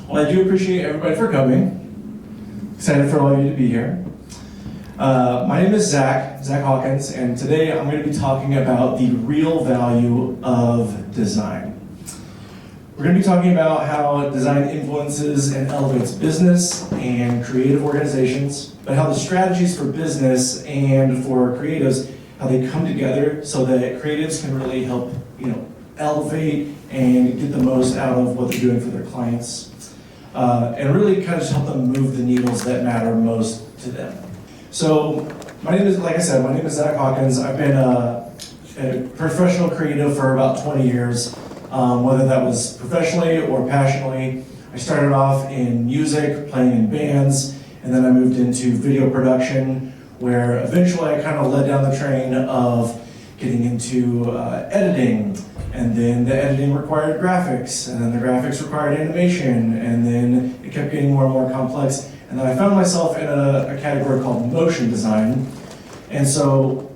Well, I do appreciate everybody for coming. Excited for all of you to be here. My name is Zach Hawkins, and today I'm going to be talking about the real value of design. We're going to be talking about how design influences and elevates business and creative organizations, but how the strategies for business and for creatives, how they come together so that creatives can really help, elevate and get the most out of what they're doing for their clients, and really kind of just help them move the needles that matter most to them. So, my name is Zach Hawkins. I've been a professional creative for about 20 years. Whether that was professionally or passionately. I started off in music, playing in bands, and then I moved into video production, where eventually I kind of led down the train of getting into editing, and then the editing required graphics, and then the graphics required animation, and then it kept getting more and more complex, and then I found myself in a category called motion design, and so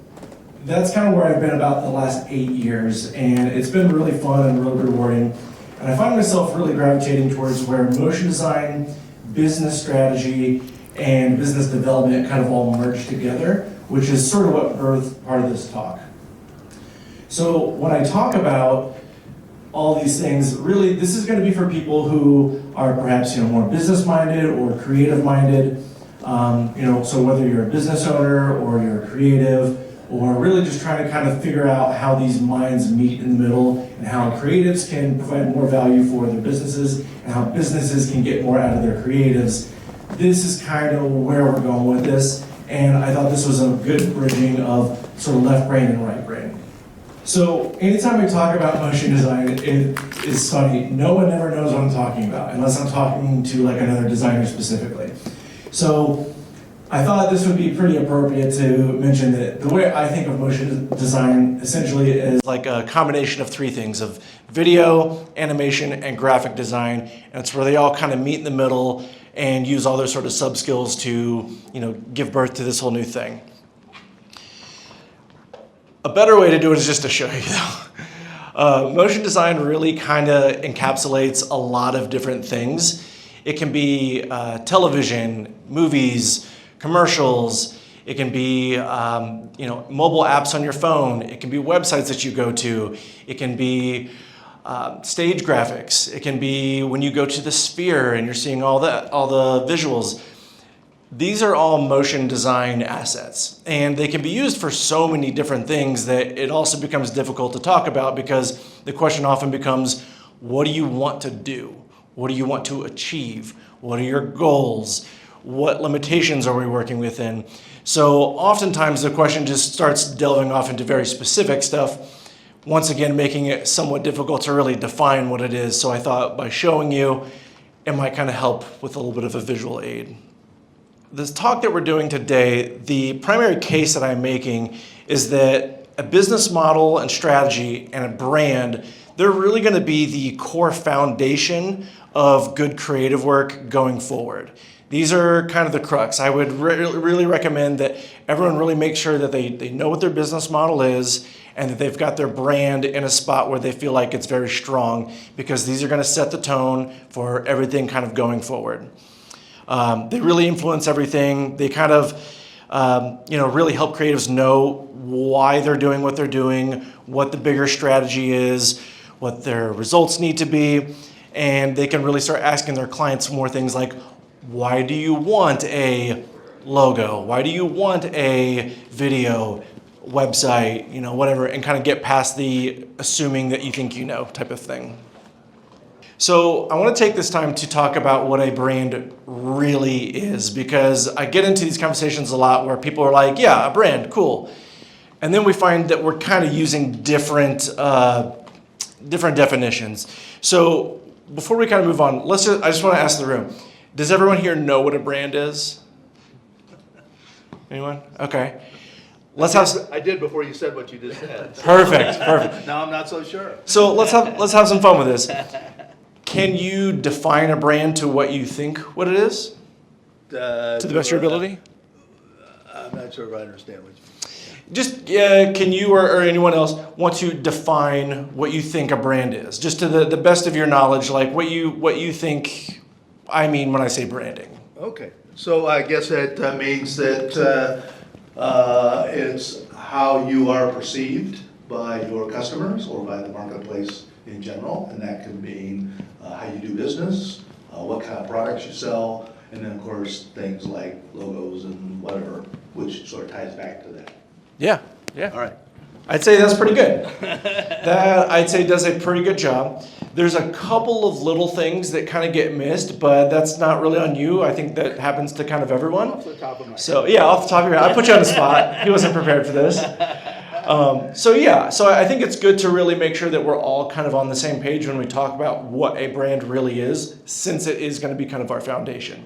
that's kind of where I've been about the last 8 years, and it's been really fun and really rewarding. And I find myself really gravitating towards where motion design, business strategy, and business development kind of all merge together, which is sort of what birthed part of this talk. So when I talk about all these things, really this is going to be for people who are perhaps more business-minded or creative-minded. So whether you're a business owner or you're a creative, or really just trying to kind of figure out how these minds meet in the middle and how creatives can provide more value for their businesses and how businesses can get more out of their creatives. This is kind of where we're going with this, and I thought this was a good bridging of sort of left brain and right brain. So anytime we talk about motion design, it is funny. No one ever knows what I'm talking about unless I'm talking to like another designer specifically. So I thought this would be pretty appropriate to mention that the way I think of motion design essentially is like a combination of three things: of video, animation, and graphic design. And it's where they all kind of meet in the middle and use all their sort of sub skills to, give birth to this whole new thing. A better way to do it is just to show you though. Motion design really kind of encapsulates a lot of different things. It can be television, movies, commercials, it can be mobile apps on your phone, it can be websites that you go to, it can be stage graphics, it can be when you go to the Sphere and you're seeing all the visuals. These are all motion design assets, and they can be used for so many different things that it also becomes difficult to talk about, because the question often becomes, what do you want to do? What do you want to achieve? What are your goals? What limitations are we working within? So oftentimes the question just starts delving off into very specific stuff, once again making it somewhat difficult to really define what it is. So I thought by showing you, it might kind of help with a little bit of a visual aid. This talk that we're doing today, the primary case that I'm making is that a business model and strategy and a brand, they're really going to be the core foundation of good creative work going forward. These are kind of the crux. I would really recommend that everyone really make sure that they know what their business model is and that they've got their brand in a spot where they feel like it's very strong, because these are going to set the tone for everything kind of going forward. They really influence everything. They kind of really help creatives know why they're doing what they're doing, what the bigger strategy is, what their results need to be, and they can really start asking their clients more things like, why do you want a logo? Why do you want a video, website, whatever, and kind of get past the assuming that you think you know type of thing. So I want to take this time to talk about what a brand really is, because I get into these conversations a lot where people are like, yeah, a brand, cool. And then we find that we're kind of using different definitions. So before we kind of move on, I just want to ask the room, does everyone here know what a brand is? Anyone? Okay. I did before you said what you just said. Perfect. Now I'm not so sure. So let's have some fun with this. Can you define a brand to what you think what it is? To the best of your ability? I'm not sure if I understand what you mean. Just can you or anyone else want to define what you think a brand is? Just to the best of your knowledge, like what you think I mean when I say branding. Okay, so I guess that means that it's how you are perceived by your customers or by the marketplace in general, and that can mean how you do business, what kind of products you sell, and then of course things like logos and whatever, which sort of ties back to that. Yeah. All right. I'd say that's pretty good. That I'd say does a pretty good job. There's a couple of little things that kind of get missed, but that's not really on you. I think that happens to kind of everyone. Off the top of my head. So yeah, off the top of your head, I put you on the spot. He wasn't prepared for this. So I think it's good to really make sure that we're all kind of on the same page when we talk about what a brand really is, since it is going to be kind of our foundation.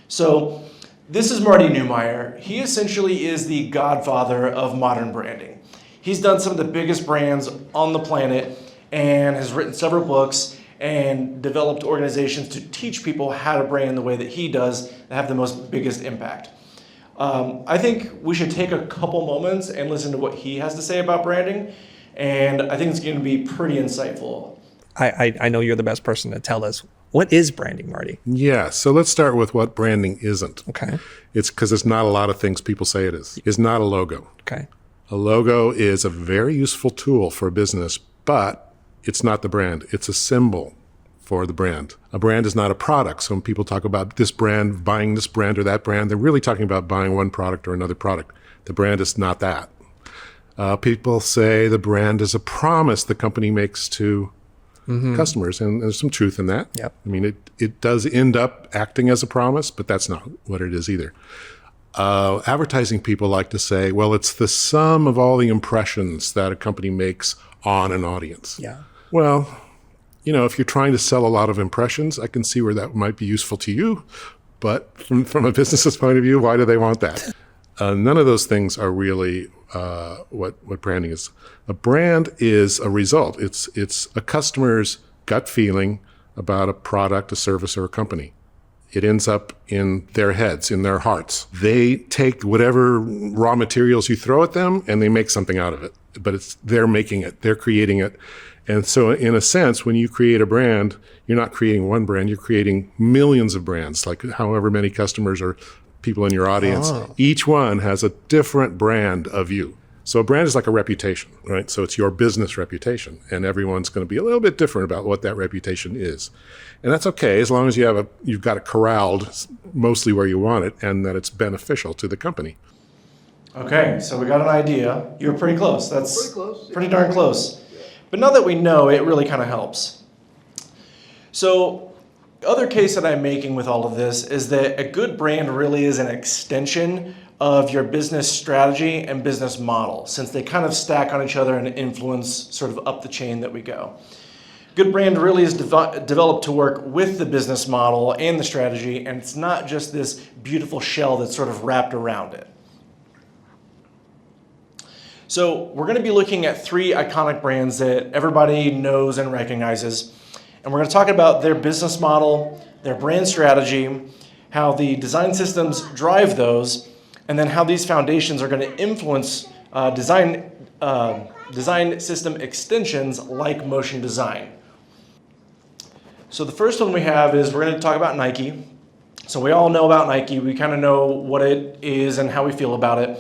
So this is Marty Neumeyer. He essentially is the godfather of modern branding. He's done some of the biggest brands on the planet and has written several books and developed organizations to teach people how to brand the way that he does that have the most biggest impact. I think we should take a couple moments and listen to what he has to say about branding, and I think it's going to be pretty insightful. I know you're the best person to tell us. What is branding, Marty? Yeah, so let's start with what branding isn't. Okay. It's because it's not a lot of things people say it is. It's not a logo. Okay. A logo is a very useful tool for a business, but it's not the brand. It's a symbol for the brand. A brand is not a product. So when people talk about this brand, buying this brand or that brand, they're really talking about buying one product or another product. The brand is not that. People say the brand is a promise the company makes to customers, and there's some truth in that. Yep. I mean, it does end up acting as a promise, but that's not what it is either. Advertising people like to say, well, it's the sum of all the impressions that a company makes on an audience. Yeah. Well, if you're trying to sell a lot of impressions, I can see where that might be useful to you. But from a business's point of view, why do they want that? None of those things are really what branding is. A brand is a result. It's a customer's gut feeling about a product, a service, or a company. It ends up in their heads, in their hearts. They take whatever raw materials you throw at them and they make something out of it. But they're making it, they're creating it. And so in a sense, when you create a brand, you're not creating one brand, you're creating millions of brands, like however many customers or people in your audience. Oh. Each one has a different brand of you. So a brand is like a reputation, right? So it's your business reputation, and everyone's going to be a little bit different about what that reputation is. And that's okay, as long as you've got it corralled mostly where you want it and that it's beneficial to the company. Okay, so we got an idea. You were pretty close. That's Pretty close. pretty darn close. But now that we know, it really kind of helps. So the other case that I'm making with all of this is that a good brand really is an extension of your business strategy and business model, since they kind of stack on each other and influence sort of up the chain that we go. Good brand really is developed to work with the business model and the strategy, and it's not just this beautiful shell that's sort of wrapped around it. So we're going to be looking at 3 iconic brands that everybody knows and recognizes, and we're going to talk about their business model, their brand strategy, how the design systems drive those, and then how these foundations are going to influence design system extensions like motion design. So the first one we have is we're going to talk about Nike. So we all know about Nike. We kind of know what it is and how we feel about it.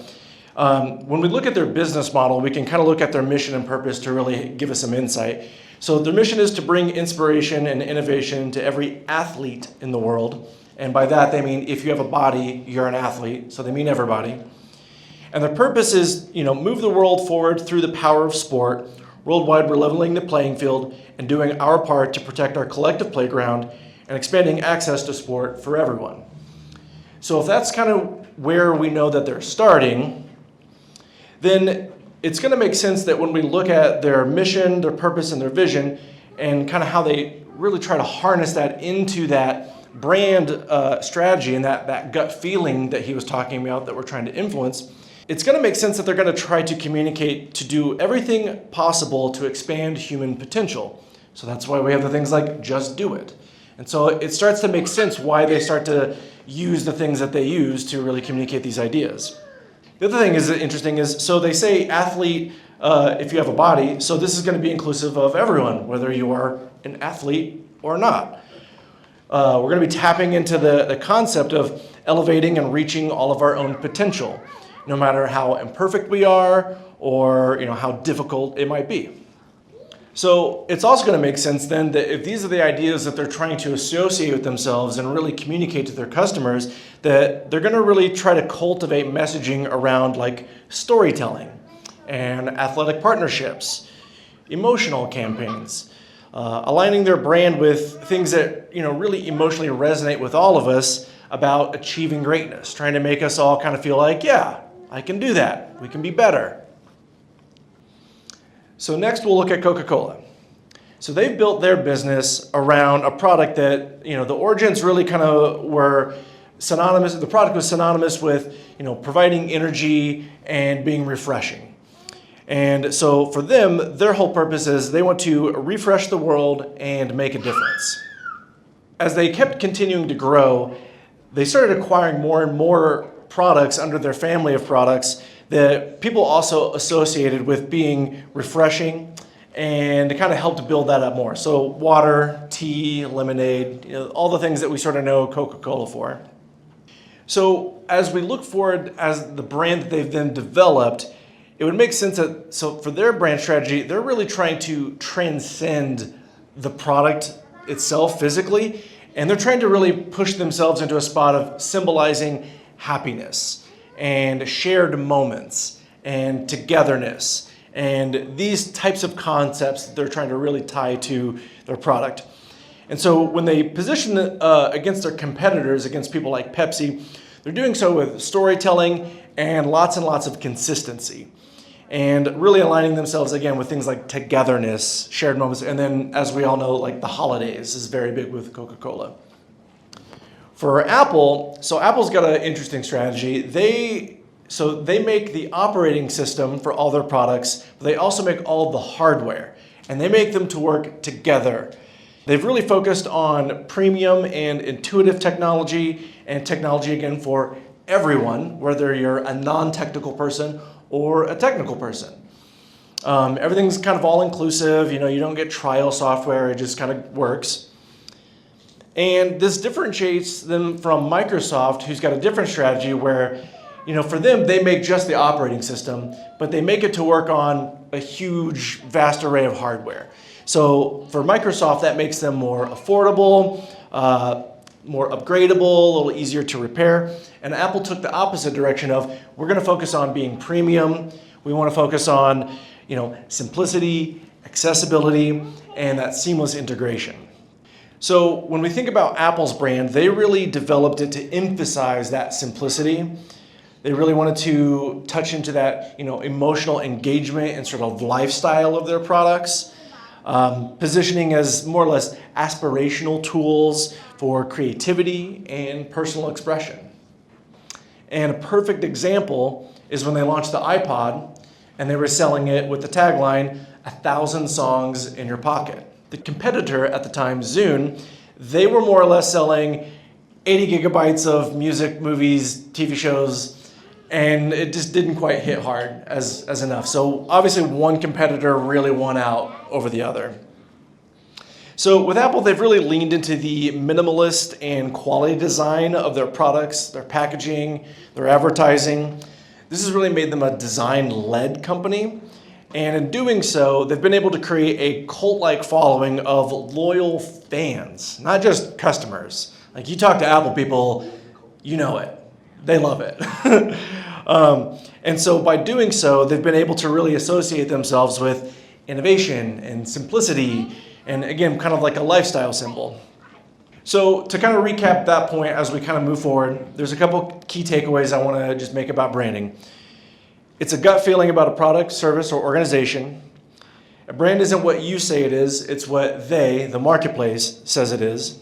When we look at their business model, we can kind of look at their mission and purpose to really give us some insight. So their mission is to bring inspiration and innovation to every athlete in the world. And by that, they mean if you have a body, you're an athlete. So they mean everybody. And their purpose is, move the world forward through the power of sport. Worldwide, we're leveling the playing field and doing our part to protect our collective playground and expanding access to sport for everyone. So if that's kind of where we know that they're starting, then it's going to make sense that when we look at their mission, their purpose, and their vision, and kind of how they really try to harness that into that brand strategy and that gut feeling that he was talking about that we're trying to influence, it's going to make sense that they're going to try to communicate to do everything possible to expand human potential. So that's why we have the things like just do it. And so it starts to make sense why they start to use the things that they use to really communicate these ideas. The other thing is interesting is, so they say athlete, if you have a body, so this is going to be inclusive of everyone, whether you are an athlete or not. we're going to be tapping into the concept of elevating and reaching all of our own potential, no matter how imperfect we are or how difficult it might be. So it's also going to make sense then that if these are the ideas that they're trying to associate with themselves and really communicate to their customers, that they're going to really try to cultivate messaging around like storytelling and athletic partnerships, emotional campaigns, aligning their brand with things that really emotionally resonate with all of us about achieving greatness, trying to make us all kind of feel like, yeah, I can do that. We can be better. So next we'll look at Coca-Cola. So they've built their business around a product that, the origins really kind of were synonymous. The product was synonymous with, providing energy and being refreshing. And so for them, their whole purpose is they want to refresh the world and make a difference. As they kept continuing to grow, they started acquiring more and more products under their family of products that people also associated with being refreshing, and it kind of helped build that up more. So water, tea, lemonade, all the things that we sort of know Coca-Cola for. So as we look forward as the brand that they've then developed, it would make sense that, so for their brand strategy, they're really trying to transcend the product itself physically, and they're trying to really push themselves into a spot of symbolizing happiness and shared moments and togetherness and these types of concepts that they're trying to really tie to their product. And so when they position it against their competitors, against people like Pepsi, they're doing so with storytelling and lots of consistency, and really aligning themselves again with things like togetherness, shared moments, and then, as we all know, like the holidays is very big with Coca-Cola. For Apple, so Apple's got an interesting strategy. They make the operating system for all their products, but they also make all the hardware, and they make them to work together. They've really focused on premium and intuitive technology, and technology again for everyone, whether you're a non-technical person or a technical person. Everything's kind of all-inclusive. You don't get trial software. It just kind of works. And this differentiates them from Microsoft, who's got a different strategy where, for them, they make just the operating system, but they make it to work on a huge, vast array of hardware. So for Microsoft, that makes them more affordable, more upgradable, a little easier to repair. And Apple took the opposite direction of, we're going to focus on being premium. We want to focus on, simplicity, accessibility, and that seamless integration. So when we think about Apple's brand, they really developed it to emphasize that simplicity. They really wanted to touch into that, emotional engagement and sort of lifestyle of their products, positioning as more or less aspirational tools for creativity and personal expression. And a perfect example is when they launched the iPod and they were selling it with the tagline, 1,000 songs in your pocket. The competitor at the time, Zune, they were more or less selling 80 gigabytes of music, movies, TV shows, and it just didn't quite hit hard as enough. So obviously one competitor really won out over the other. So with Apple, they've really leaned into the minimalist and quality design of their products, their packaging, their advertising. This has really made them a design-led company. And in doing so, they've been able to create a cult-like following of loyal fans, not just customers. Like you talk to Apple people, you know it. They love it. And so by doing so, they've been able to really associate themselves with innovation and simplicity, and again, kind of like a lifestyle symbol. So to kind of recap that point as we kind of move forward, there's a couple key takeaways I want to just make about branding. It's a gut feeling about a product, service, or organization. A brand isn't what you say it is, it's what they, the marketplace, says it is.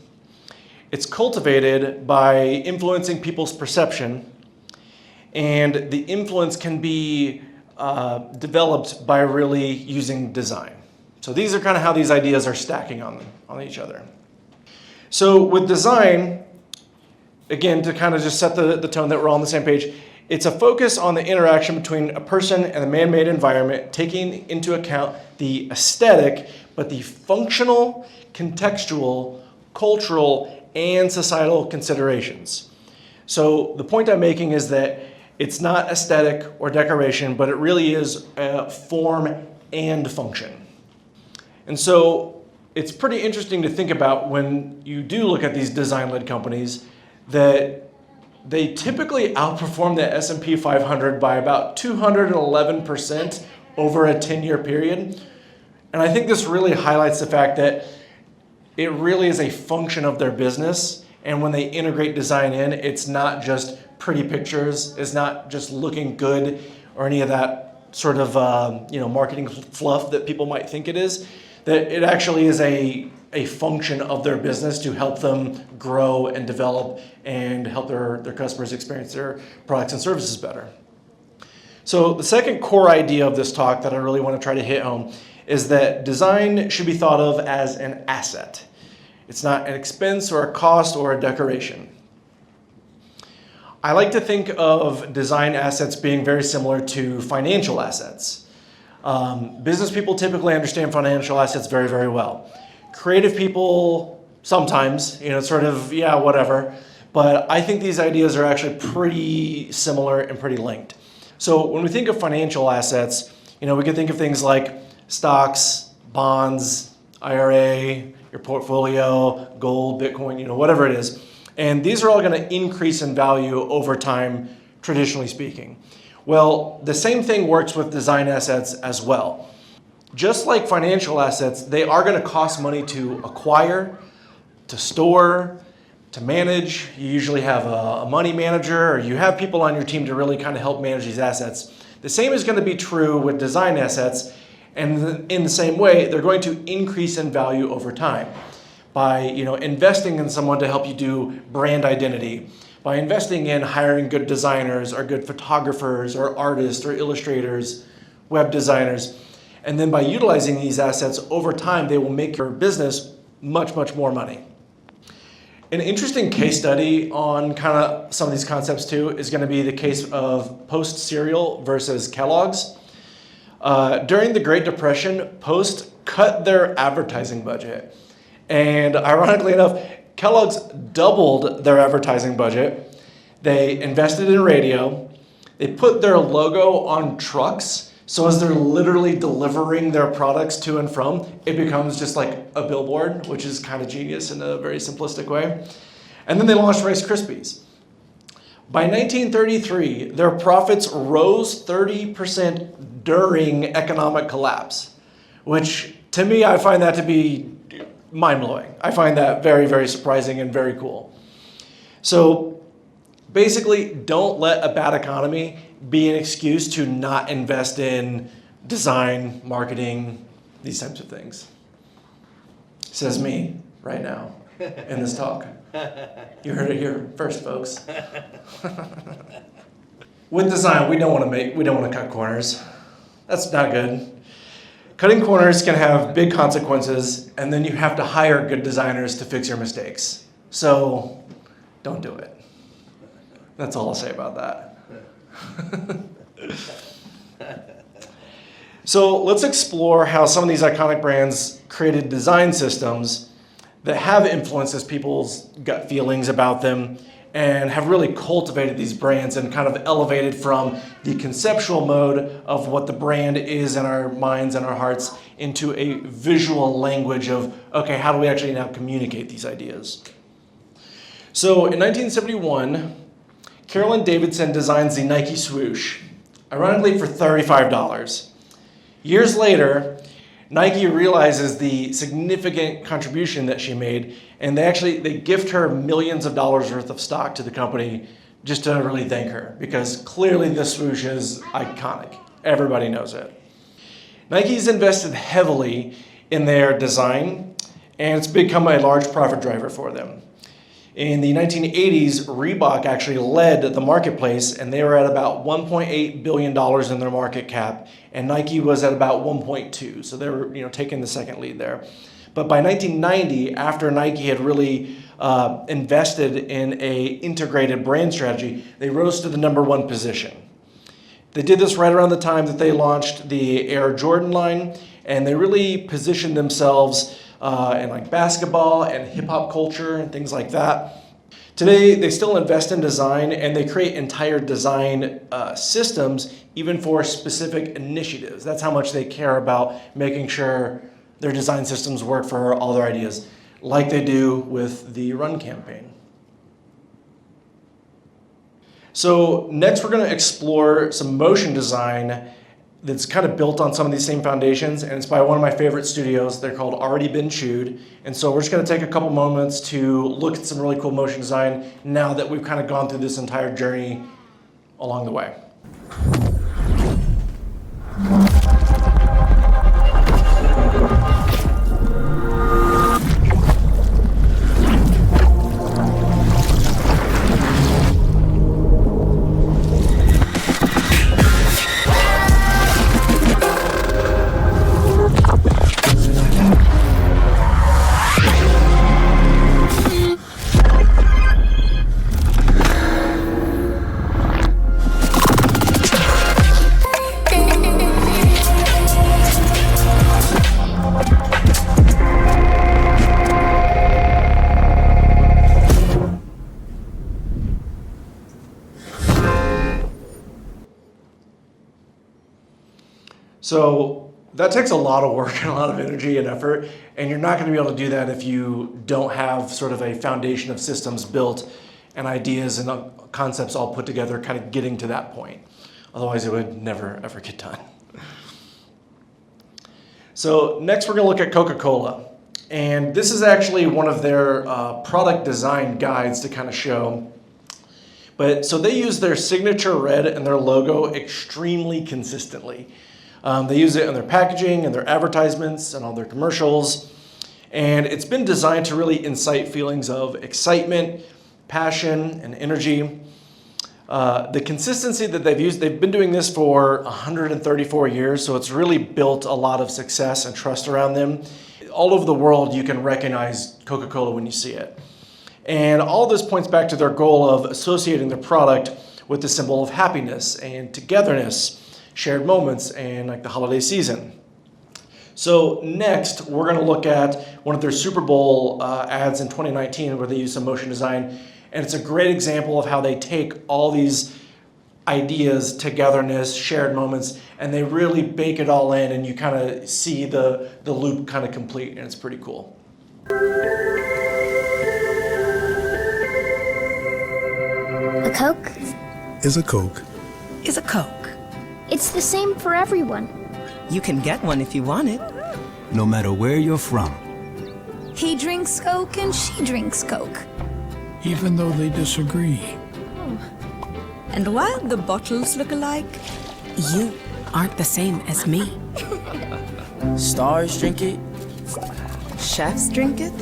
It's cultivated by influencing people's perception, and the influence can be developed by really using design. So these are kind of how these ideas are stacking on each other. So with design, again, to kind of just set the tone that we're all on the same page, it's a focus on the interaction between a person and a man-made environment, taking into account the aesthetic, but the functional, contextual, cultural, and societal considerations. So the point I'm making is that it's not aesthetic or decoration, but it really is form and function. And so it's pretty interesting to think about when you do look at these design-led companies that they typically outperform the S&P 500 by about 211% over a 10-year period. And I think this really highlights the fact that it really is a function of their business. And when they integrate design in, it's not just pretty pictures, it's not just looking good or any of that sort of marketing fluff that people might think it is, that it actually is a function of their business to help them grow and develop and help their customers experience their products and services better. So the second core idea of this talk that I really want to try to hit home is that design should be thought of as an asset. It's not an expense or a cost or a decoration. I like to think of design assets being very similar to financial assets. Business people typically understand financial assets very, very well. Creative people, sometimes, whatever. But I think these ideas are actually pretty similar and pretty linked. So when we think of financial assets, we can think of things like stocks, bonds, IRA, your portfolio, gold, Bitcoin, whatever it is. And these are all going to increase in value over time, traditionally speaking. Well, the same thing works with design assets as well. Just like financial assets, they are going to cost money to acquire, to store, to manage. You usually have a money manager, or you have people on your team to really kind of help manage these assets. The same is going to be true with design assets, and in the same way, they're going to increase in value over time by investing in someone to help you do brand identity, by investing in hiring good designers or good photographers or artists or illustrators, web designers. And then by utilizing these assets over time, they will make your business much, much more money. An interesting case study on kind of some of these concepts too is going to be the case of Post cereal versus Kellogg's. During the Great Depression, Post cut their advertising budget. And ironically enough, Kellogg's doubled their advertising budget. They invested in radio. They put their logo on trucks. So as they're literally delivering their products to and from, it becomes just like a billboard, which is kind of genius in a very simplistic way. And then they launched Rice Krispies. By 1933, their profits rose 30% during economic collapse, which to me, I find that to be mind-blowing. I find that very, very surprising and very cool. So basically, don't let a bad economy be an excuse to not invest in design, marketing, these types of things. Says me right now in this talk. You heard it here first, folks. With design, we don't want to cut corners. That's not good. Cutting corners can have big consequences, and then you have to hire good designers to fix your mistakes. So don't do it. That's all I'll say about that. So let's explore how some of these iconic brands created design systems that have influenced people's gut feelings about them and have really cultivated these brands and kind of elevated from the conceptual mode of what the brand is in our minds and our hearts into a visual language of, okay, how do we actually now communicate these ideas? So in 1971, Carolyn Davidson designs the Nike swoosh, ironically for $35. Years later, Nike realizes the significant contribution that she made, and they gift her millions of dollars worth of stock to the company just to really thank her, because clearly this swoosh is iconic. Everybody knows it. Nike's invested heavily in their design, and it's become a large profit driver for them. In the 1980s, Reebok actually led the marketplace, and they were at about $1.8 billion in their market cap, and Nike was at about 1.2, so they were taking the second lead there. But by 1990, after Nike had really invested in a integrated brand strategy, they rose to the number one position. They did this right around the time that they launched the Air Jordan line, and they really positioned themselves and like basketball and hip hop culture and things like that. Today, they still invest in design and they create entire design systems even for specific initiatives. That's how much they care about making sure their design systems work for all their ideas, like they do with the Run campaign. So next we're going to explore some motion design that's kind of built on some of these same foundations, and it's by one of my favorite studios. They're called Already Been Chewed. And so we're just going to take a couple moments to look at some really cool motion design now that we've kind of gone through this entire journey along the way. So that takes a lot of work and a lot of energy and effort, and you're not going to be able to do that if you don't have sort of a foundation of systems built and ideas and concepts all put together, kind of getting to that point. Otherwise, it would never, ever get done. So next, we're going to look at Coca-Cola. And this is actually one of their product design guides to kind of show. But so they use their signature red and their logo extremely consistently. They use it in their packaging and their advertisements and all their commercials. And it's been designed to really incite feelings of excitement, passion, and energy. The consistency that they've used, they've been doing this for 134 years, so it's really built a lot of success and trust around them. All over the world, you can recognize Coca-Cola when you see it. And all this points back to their goal of associating their product with the symbol of happiness and togetherness, shared moments, and like the holiday season. So next, we're going to look at one of their Super Bowl ads in 2019 where they use some motion design. And it's a great example of how they take all these ideas, togetherness, shared moments, and they really bake it all in, and you kind of see the loop kind of complete, and it's pretty cool. A Coke Is a Coke. Is a Coke. It's the same for everyone. You can get one if you want it. No matter where you're from. He drinks Coke and she drinks Coke. Even though they disagree. And while the bottles look alike, you aren't the same as me. Stars drink it. Chefs drink it.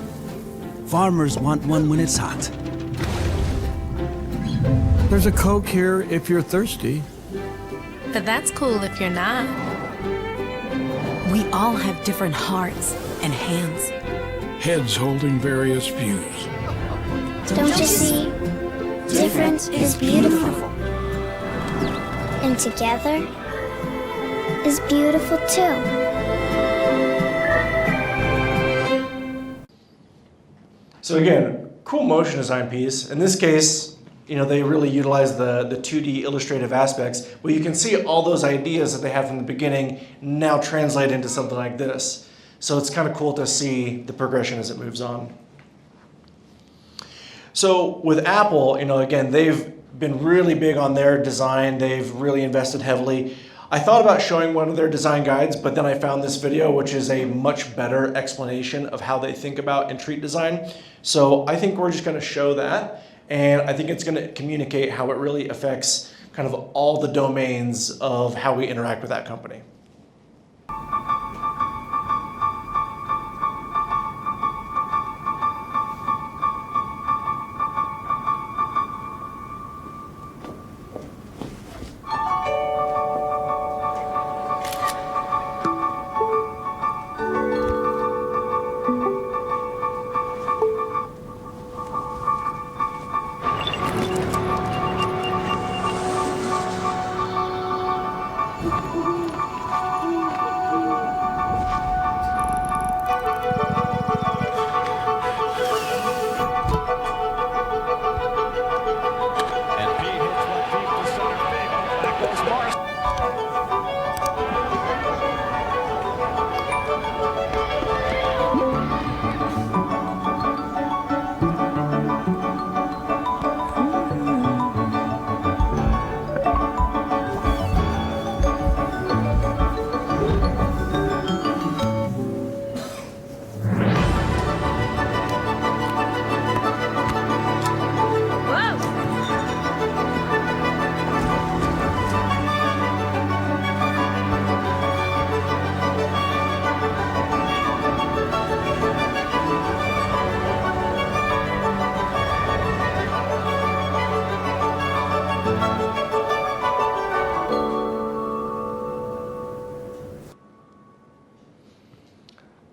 Farmers want one when it's hot. There's a Coke here if you're thirsty. But that's cool if you're not. We all have different hearts and hands. Heads holding various views. Don't you see? Different is beautiful. And together is beautiful too. So again, cool motion design piece. In this case, you know, they really utilize the 2D illustrative aspects, but you can see all those ideas that they had from the beginning now translate into something like this. So it's kind of cool to see the progression as it moves on. So with Apple, you know, again, they've been really big on their design. They've really invested heavily. I thought about showing one of their design guides, but then I found this video, which is a much better explanation of how they think about and treat design. So I think we're just going to show that. And I think it's going to communicate how it really affects kind of all the domains of how we interact with that company.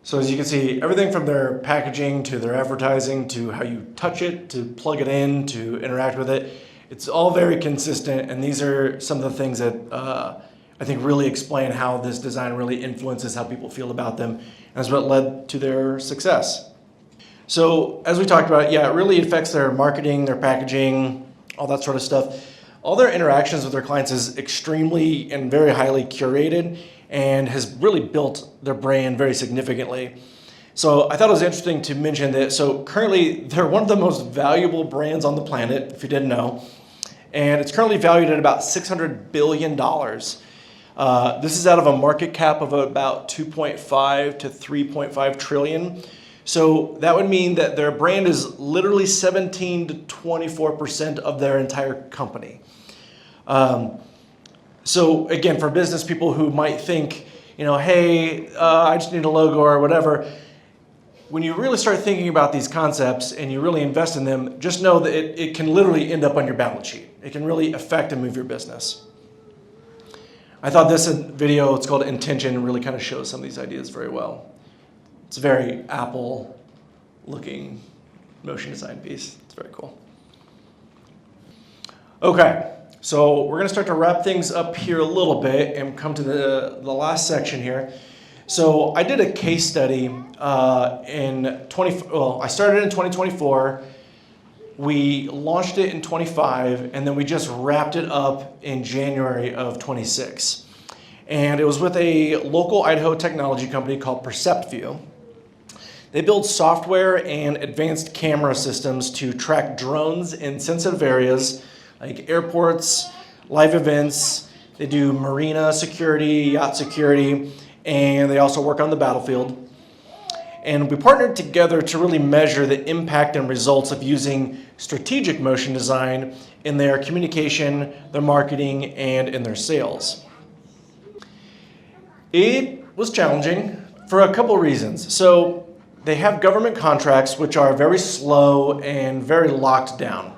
So as you can see, everything from their packaging to their advertising to how you touch it, to plug it in, to interact with it, it's all very consistent. And these are some of the things that I think really explain how this design really influences how people feel about them. And that's what led to their success. So as we talked about, yeah, it really affects their marketing, their packaging, all that sort of stuff. All their interactions with their clients is extremely and very highly curated and has really built their brand very significantly. So I thought it was interesting to mention that, so currently they're one of the most valuable brands on the planet, if you didn't know, and it's currently valued at about $600 billion. This is out of a market cap of about 2.5 to 3.5 trillion. So that would mean that their brand is literally 17 to 24% of their entire company. So again, for business people who might think, hey, I just need a logo or whatever, when you really start thinking about these concepts and you really invest in them, just know that it can literally end up on your balance sheet. It can really affect and move your business. I thought this video, it's called Intention, really kind of shows some of these ideas very well. It's a very Apple-looking motion design piece. It's very cool. Okay, so we're going to start to wrap things up here a little bit and come to the last section here. So I did a case study I started in 2024. We launched it in 25, and then we just wrapped it up in January of 26. And it was with a local Idaho technology company called PerceptView. They build software and advanced camera systems to track drones in sensitive areas like airports, live events. They do marina security, yacht security, and they also work on the battlefield. And we partnered together to really measure the impact and results of using strategic motion design in their communication, their marketing, and in their sales. It was challenging for a couple reasons. So they have government contracts which are very slow and very locked down.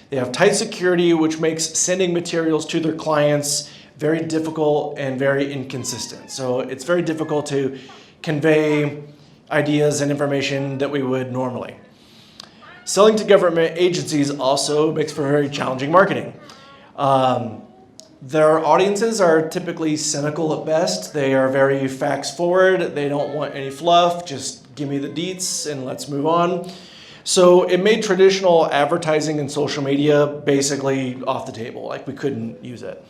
They have tight security, which makes sending materials to their clients very difficult and very inconsistent. So it's very difficult to convey ideas and information that we would normally. Selling to government agencies also makes for very challenging marketing. Their audiences are typically cynical at best. They are very facts forward. They don't want any fluff. Just give me the deets and let's move on. So it made traditional advertising and social media basically off the table. Like we couldn't use it.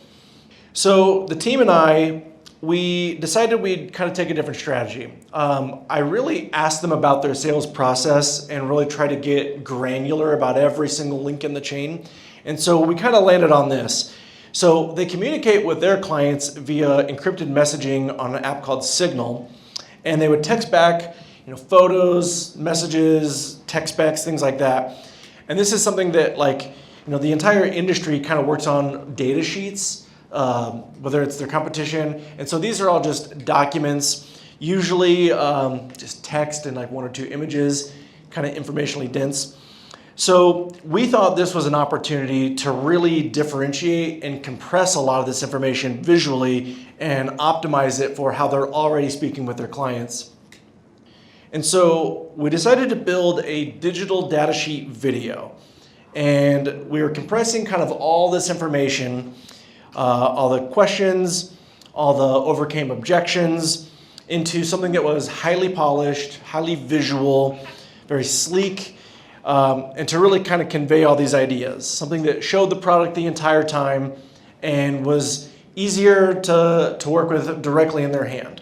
So the team and I, we decided we'd kind of take a different strategy. I really asked them about their sales process and really try to get granular about every single link in the chain. And so we kind of landed on this. So they communicate with their clients via encrypted messaging on an app called Signal, and they would text back, photos, messages, text specs, things like that. And this is something that the entire industry kind of works on data sheets, whether it's their competition. And so these are all just documents, usually just text and like one or two images, kind of informationally dense. So we thought this was an opportunity to really differentiate and compress a lot of this information visually and optimize it for how they're already speaking with their clients. And so we decided to build a digital data sheet video. And we were compressing kind of all this information, all the questions, all the overcame objections, into something that was highly polished, highly visual, very sleek, and to really kind of convey all these ideas. Something that showed the product the entire time and was easier to work with directly in their hand.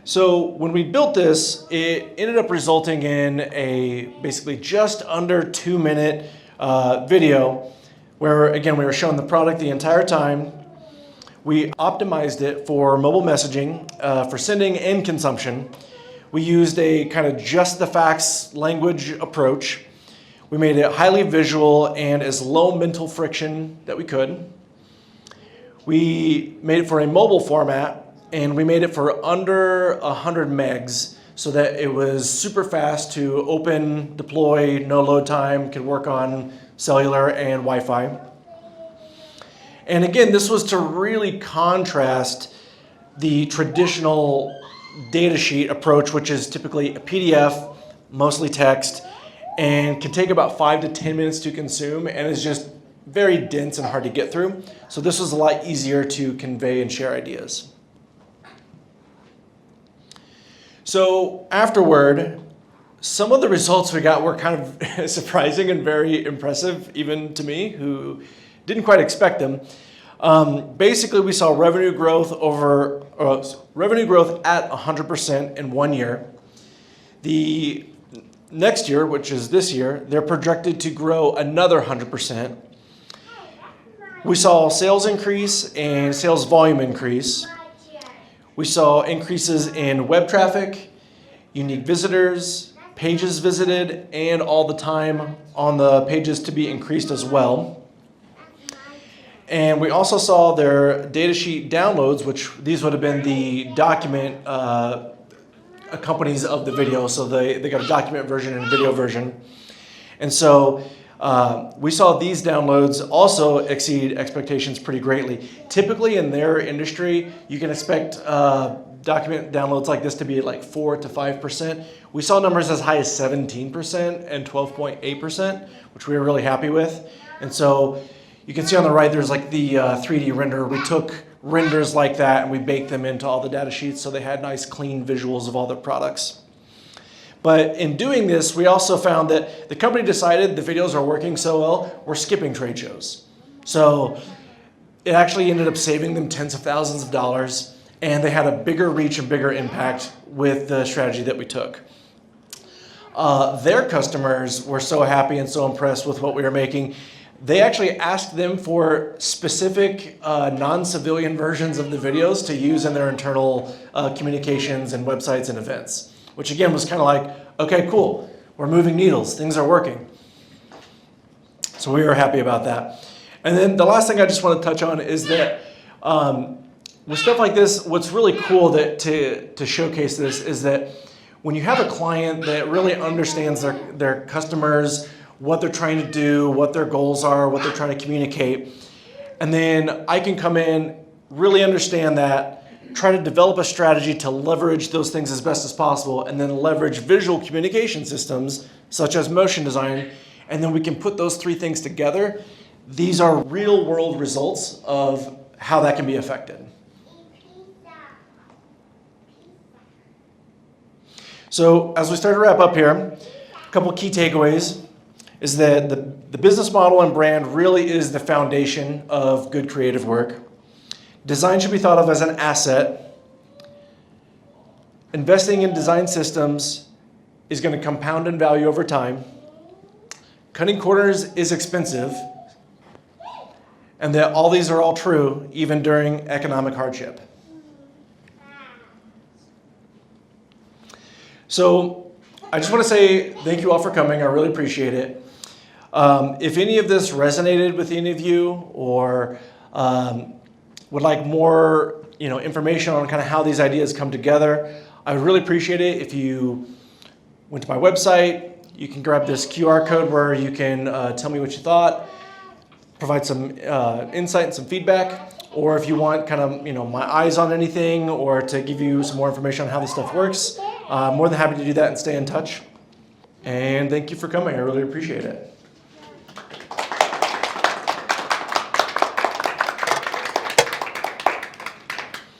So when we built this, it ended up resulting in a basically just under 2-minute video where, again, we were showing the product the entire time. We optimized it for mobile messaging, for sending and consumption. We used a kind of just the facts language approach. We made it highly visual and as low mental friction that we could. We made it for a mobile format, and we made it for under 100 megs so that it was super fast to open, deploy, no load time, could work on cellular and Wi-Fi. And again, this was to really contrast the traditional data sheet approach, which is typically a PDF, mostly text, and can take about 5 to 10 minutes to consume and is just very dense and hard to get through. So this was a lot easier to convey and share ideas. So afterward, some of the results we got were kind of surprising and very impressive, even to me, who didn't quite expect them. Basically, we saw revenue growth at 100% in 1 year. The next year, which is this year, they're projected to grow another 100%. We saw sales increase and sales volume increase. We saw increases in web traffic, unique visitors, pages visited, and all the time on the pages to be increased as well. And we also saw their datasheet downloads, which these would have been the document companies of the video. So they got a document version and a video version. And so we saw these downloads also exceed expectations pretty greatly. Typically in their industry, you can expect document downloads like this to be like 4 to 5%. We saw numbers as high as 17% and 12.8%, which we were really happy with. And so you can see on the right, there's like the 3D render. We took renders like that and we baked them into all the data sheets so they had nice clean visuals of all the products. But in doing this, we also found that the company decided the videos are working so well, we're skipping trade shows. So it actually ended up saving them tens of thousands of dollars, and they had a bigger reach and bigger impact with the strategy that we took. Their customers were so happy and so impressed with what we were making. They actually asked them for specific non-civilian versions of the videos to use in their internal communications and websites and events, which again was kind of like, okay, cool, we're moving needles, things are working. So we were happy about that. And then the last thing I just want to touch on is that with stuff like this, what's really cool to showcase this is that when you have a client that really understands their customers, what they're trying to do, what their goals are, what they're trying to communicate, and then I can come in, really understand that, try to develop a strategy to leverage those things as best as possible, and then leverage visual communication systems such as motion design, and then we can put those three things together. These are real world results of how that can be affected. So as we start to wrap up here, a couple key takeaways is that the business model and brand really is the foundation of good creative work. Design should be thought of as an asset. Investing in design systems is going to compound in value over time. Cutting corners is expensive. And that all these are all true even during economic hardship. So I just want to say thank you all for coming. I really appreciate it. If any of this resonated with any of you or would like more information on kind of how these ideas come together, I would really appreciate it if you went to my website. You can grab this QR code where you can tell me what you thought, provide some insight and some feedback, or if you want kind of my eyes on anything or to give you some more information on how this stuff works, more than happy to do that and stay in touch. And thank you for coming. I really appreciate it.